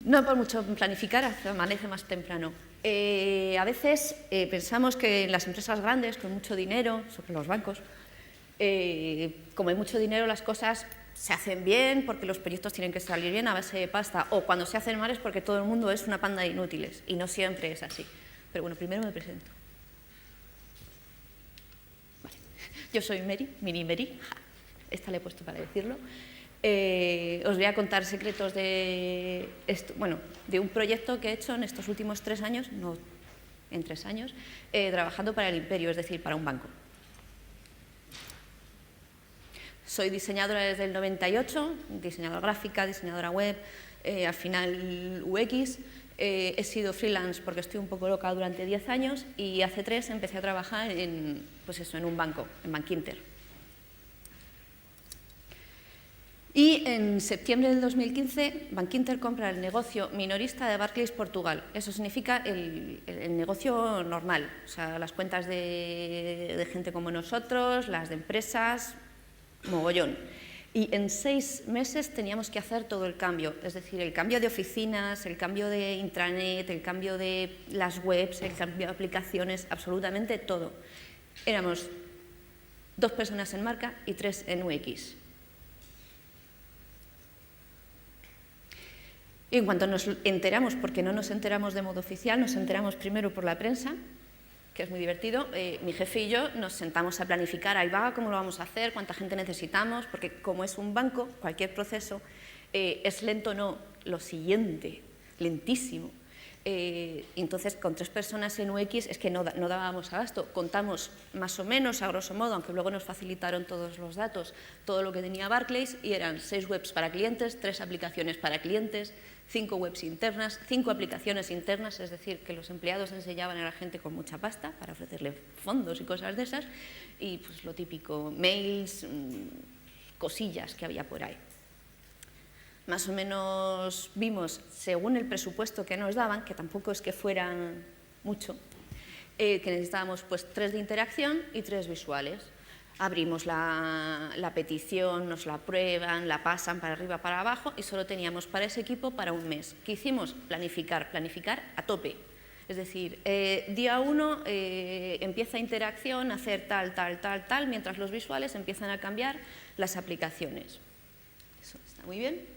No por mucho planificar, amanece más temprano. A veces pensamos que en las empresas grandes, con mucho dinero, sobre los bancos, como hay mucho dinero, las cosas se hacen bien porque los proyectos tienen que salir bien a base de pasta, o cuando se hacen mal es porque todo el mundo es una panda de inútiles, y no siempre es así. Pero bueno, primero me presento. Vale. Yo soy Mary, Mini Mary, esta le he puesto para decirlo. Os voy a contar secretos de un proyecto que he hecho en estos últimos 3 años, no en 3 años, trabajando para el Imperio, es decir, para un banco. Soy diseñadora desde el 98, diseñadora gráfica, diseñadora web, al final UX. He sido freelance porque estoy un poco loca durante 10 años y hace 3 empecé a trabajar en un banco, en Bankinter. Y en septiembre del 2015, Bankinter compra el negocio minorista de Barclays Portugal. Eso significa el negocio normal, o sea, las cuentas de gente como nosotros, las de empresas, mogollón. Y en 6 meses teníamos que hacer todo el cambio, es decir, el cambio de oficinas, el cambio de intranet, el cambio de las webs, el cambio de aplicaciones, absolutamente todo. Éramos 2 personas en marca y 3 en UX. Y en cuanto nos enteramos, porque no nos enteramos de modo oficial, nos enteramos primero por la prensa, que es muy divertido, mi jefe y yo nos sentamos a planificar, ahí va, cómo lo vamos a hacer, cuánta gente necesitamos, porque como es un banco, cualquier proceso es lento, no, lo siguiente, lentísimo. Entonces, con 3 personas en UX es que no dábamos abasto. Contamos más o menos, a grosso modo, aunque luego nos facilitaron todos los datos, todo lo que tenía Barclays, y eran 6 webs para clientes, 3 aplicaciones para clientes, 5 webs internas, 5 aplicaciones internas, es decir, que los empleados enseñaban a la gente con mucha pasta para ofrecerle fondos y cosas de esas, y pues lo típico, mails, cosillas que había por ahí. Más o menos vimos, según el presupuesto que nos daban, que tampoco es que fueran mucho, que necesitábamos pues 3 de interacción y 3 visuales. Abrimos la petición, nos la prueban, la pasan para arriba, para abajo, y solo teníamos para ese equipo para un mes. ¿Qué hicimos? Planificar a tope. Es decir, día 1 empieza interacción, hacer tal, mientras los visuales empiezan a cambiar las aplicaciones. Eso está muy bien.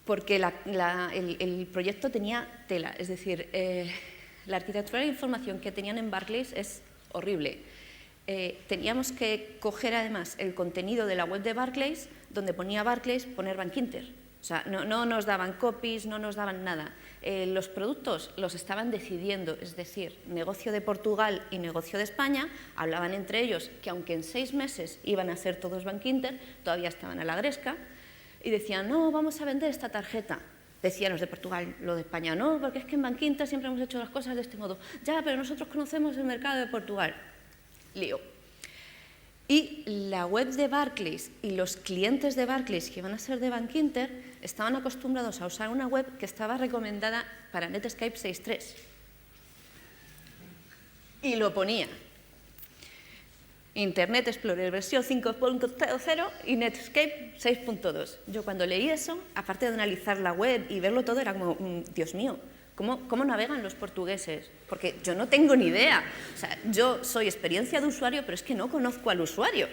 Porque el proyecto tenía tela, es decir, la arquitectura de información que tenían en Barclays es horrible. Teníamos que coger además el contenido de la web de Barclays, donde ponía Barclays, poner Bankinter. O sea, no nos daban copies, no nos daban nada. Los productos los estaban decidiendo, es decir, negocio de Portugal y negocio de España, hablaban entre ellos que aunque en 6 meses iban a ser todos Bankinter, todavía estaban a la gresca, y decían, no, vamos a vender esta tarjeta. Decían los de Portugal, lo de España no, porque es que en Bankinter siempre hemos hecho las cosas de este modo. Ya, pero nosotros conocemos el mercado de Portugal. Lío. Y la web de Barclays y los clientes de Barclays que iban a ser de Bankinter estaban acostumbrados a usar una web que estaba recomendada para Netscape 6.3. Y lo ponía. Internet Explorer versión 5.0 y Netscape 6.2. Yo cuando leí eso, aparte de analizar la web y verlo todo, era como, Dios mío, ¿cómo navegan los portugueses? Porque yo no tengo ni idea. O sea, yo soy experiencia de usuario, pero es que no conozco al usuario.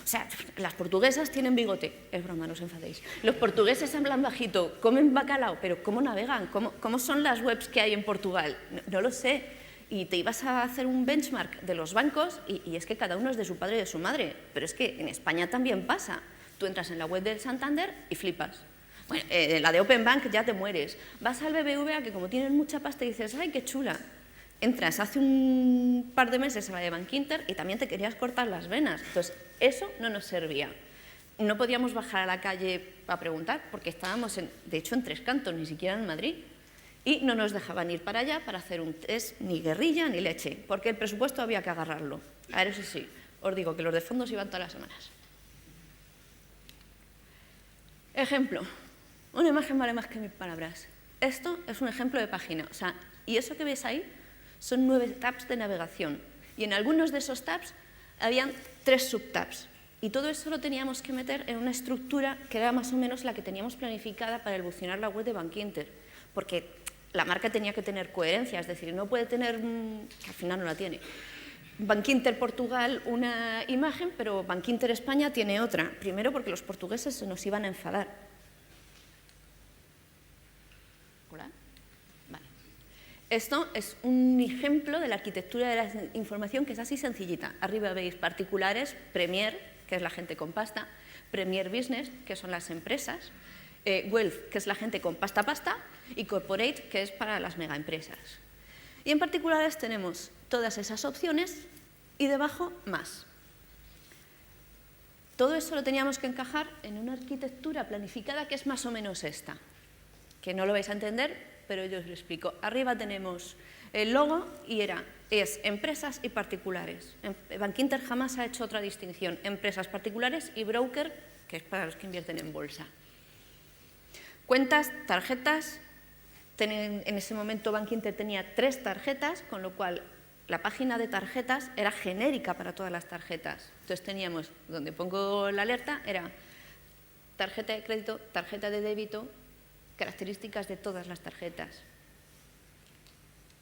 O sea, las portuguesas tienen bigote. Es broma, no os enfadéis. Los portugueses hablan bajito, comen bacalao, pero ¿cómo navegan? ¿Cómo son las webs que hay en Portugal? No lo sé. Y te ibas a hacer un benchmark de los bancos y es que cada uno es de su padre y de su madre. Pero es que en España también pasa. Tú entras en la web del Santander y flipas. Bueno, la de Open Bank ya te mueres. Vas al BBVA, que como tienen mucha pasta, y dices, ¡ay, qué chula! Entras hace un par de meses a la de Bankinter y también te querías cortar las venas. Entonces, eso no nos servía. No podíamos bajar a la calle a preguntar porque estábamos, de hecho, en Tres Cantos, ni siquiera en Madrid. Y no nos dejaban ir para allá para hacer un test, ni guerrilla ni leche, porque el presupuesto había que agarrarlo. A ver, eso sí, os digo que los de fondos iban todas las semanas. Ejemplo, una imagen vale más que 1000 palabras. Esto es un ejemplo de página, o sea, y eso que ves ahí son 9 tabs de navegación, y en algunos de esos tabs habían 3 subtabs. Y todo eso lo teníamos que meter en una estructura que era más o menos la que teníamos planificada para evolucionar la web de Bankinter, porque la marca tenía que tener coherencia, es decir, no puede tener, que al final no la tiene, Bankinter Portugal una imagen, pero Bankinter España tiene otra. Primero porque los portugueses se nos iban a enfadar. ¿Hola? Vale. Esto es un ejemplo de la arquitectura de la información que es así sencillita. Arriba veis particulares, Premier, que es la gente con pasta, Premier Business, que son las empresas, Wealth, que es la gente con pasta, y Corporate, que es para las megaempresas. Y en particulares tenemos todas esas opciones y debajo más. Todo eso lo teníamos que encajar en una arquitectura planificada que es más o menos esta, que no lo vais a entender, pero yo os lo explico. Arriba tenemos el logo y es empresas y particulares. Bankinter jamás ha hecho otra distinción, empresas particulares y broker, que es para los que invierten en bolsa. Cuentas, tarjetas. En ese momento Bankinter tenía 3 tarjetas, con lo cual la página de tarjetas era genérica para todas las tarjetas. Entonces teníamos, donde pongo la alerta, era tarjeta de crédito, tarjeta de débito, características de todas las tarjetas.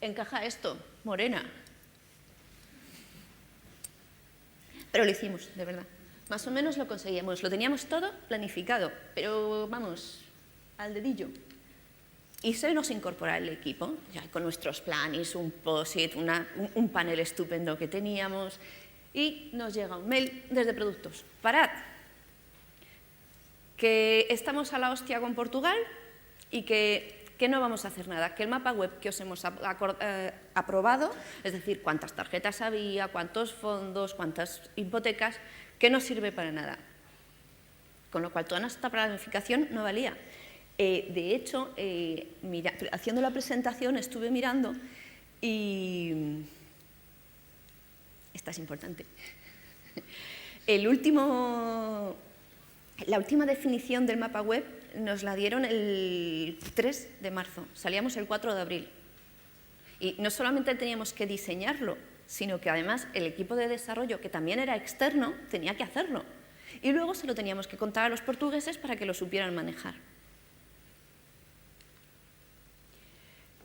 ¿Encaja esto? Morena. Pero lo hicimos, de verdad. Más o menos lo conseguíamos. Lo teníamos todo planificado, pero vamos, al dedillo. Y se nos incorpora el equipo, ya con nuestros planes, un POSIT, un panel estupendo que teníamos, y nos llega un mail desde productos. Parad, que estamos a la hostia con Portugal y que no vamos a hacer nada, que el mapa web que os hemos aprobado, es decir, cuántas tarjetas había, cuántos fondos, cuántas hipotecas, que no sirve para nada. Con lo cual toda nuestra planificación no valía. De hecho, haciendo la presentación estuve mirando y... Esta es importante. La última definición del mapa web nos la dieron el 3 de marzo, salíamos el 4 de abril. Y no solamente teníamos que diseñarlo, sino que además el equipo de desarrollo, que también era externo, tenía que hacerlo. Y luego se lo teníamos que contar a los portugueses para que lo supieran manejar.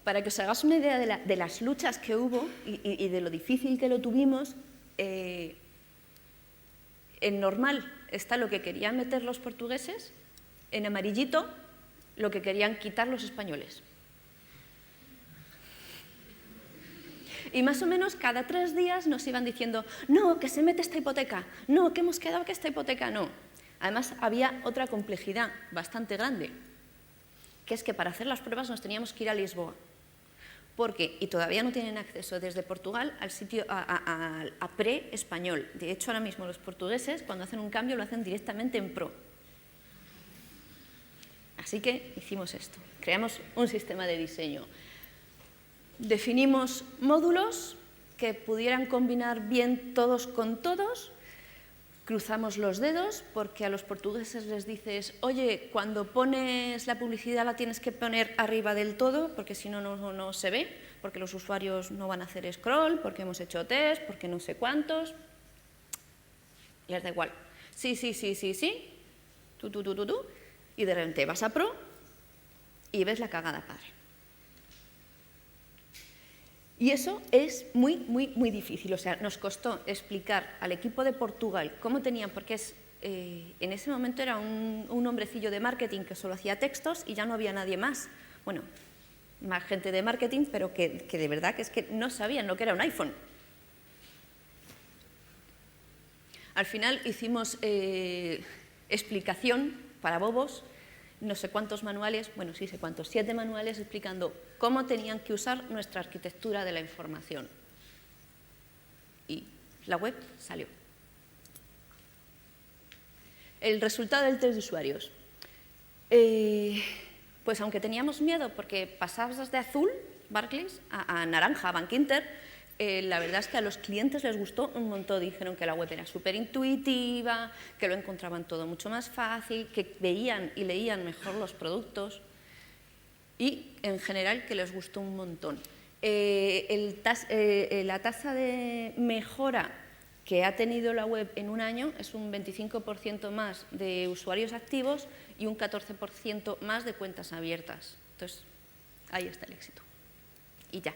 Para que os hagáis una idea de las luchas que hubo y de lo difícil que lo tuvimos, en normal está lo que querían meter los portugueses, en amarillito lo que querían quitar los españoles. Y más o menos cada 3 días nos iban diciendo, no, que se mete esta hipoteca, no, que hemos quedado que esta hipoteca no. Además había otra complejidad bastante grande, que es que para hacer las pruebas nos teníamos que ir a Lisboa. Porque, y todavía no tienen acceso desde Portugal al sitio a pre-español. De hecho, ahora mismo los portugueses, cuando hacen un cambio, lo hacen directamente en pro. Así que hicimos esto, creamos un sistema de diseño. Definimos módulos que pudieran combinar bien todos con todos. Cruzamos los dedos porque a los portugueses les dices, oye, cuando pones la publicidad la tienes que poner arriba del todo porque si no, no se ve, porque los usuarios no van a hacer scroll, porque hemos hecho test, porque no sé cuántos. Les da igual. Sí, tú. Y de repente vas a Pro y ves la cagada padre. Y eso es muy difícil. O sea, nos costó explicar al equipo de Portugal cómo tenían, porque en ese momento era un hombrecillo de marketing que solo hacía textos y ya no había nadie más. Bueno, más gente de marketing, pero que de verdad que es que no sabían lo que era un iPhone. Al final hicimos explicación para bobos, no sé cuántos manuales, bueno, sí sé cuántos, 7 manuales explicando cómo tenían que usar nuestra arquitectura de la información. Y la web salió. El resultado del test de usuarios. Pues aunque teníamos miedo porque pasabas de azul, Barclays, a naranja, Bankinter, la verdad es que a los clientes les gustó un montón. Dijeron que la web era súper intuitiva, que lo encontraban todo mucho más fácil, que veían y leían mejor los productos y, en general, que les gustó un montón. La tasa de mejora que ha tenido la web en un año es un 25% más de usuarios activos y un 14% más de cuentas abiertas. Entonces, ahí está el éxito. Y ya.